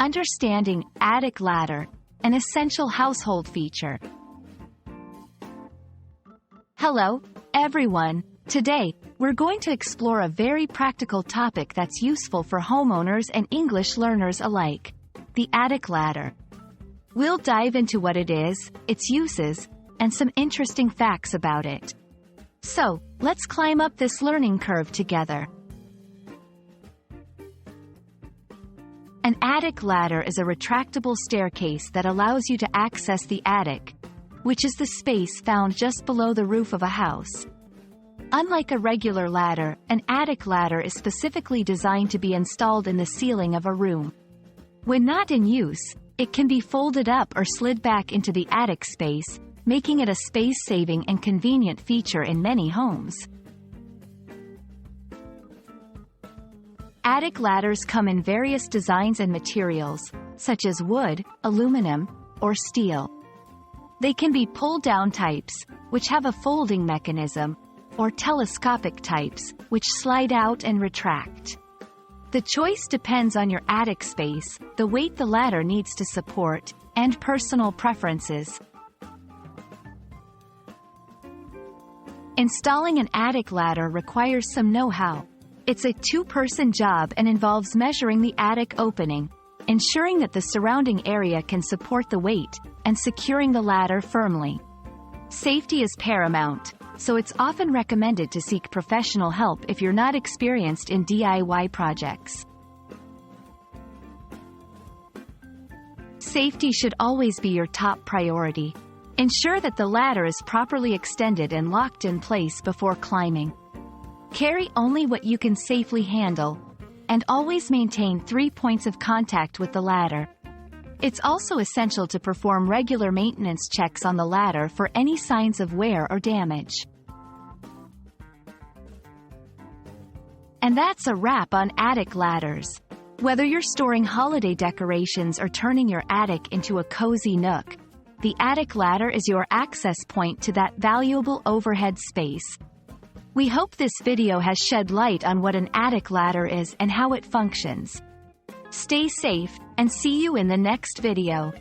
Understanding attic ladder, an essential household feature. Hello, everyone. Today, we're going to explore a very practical topic that's useful for homeowners and English learners alike: the attic ladder. We'll dive into what it is, its uses, and some interesting facts about it. So, let's climb up this learning curve together. An attic ladder is a retractable staircase that allows you to access the attic, which is the space found just below the roof of a house. Unlike a regular ladder, an attic ladder is specifically designed to be installed in the ceiling of a room. When not in use, it can be folded up or slid back into the attic space, making it a space-saving and convenient feature in many homes. Attic ladders come in various designs and materials, such as wood, aluminum, or steel. They can be pull-down types, which have a folding mechanism, or telescopic types, which slide out and retract. The choice depends on your attic space, the weight the ladder needs to support, and personal preferences. Installing an attic ladder requires some know-how. It's a two-person job and involves measuring the attic opening, ensuring that the surrounding area can support the weight, and securing the ladder firmly. Safety is paramount, so it's often recommended to seek professional help if you're not experienced in DIY projects. Safety should always be your top priority. Ensure that the ladder is properly extended and locked in place before climbing. Carry only what you can safely handle, and always maintain 3 points of contact with the ladder. It's also essential to perform regular maintenance checks on the ladder for any signs of wear or damage. And that's a wrap on attic ladders. Whether you're storing holiday decorations or turning your attic into a cozy nook, the attic ladder is your access point to that valuable overhead space. We hope this video has shed light on what an attic ladder is and how it functions. Stay safe, and see you in the next video.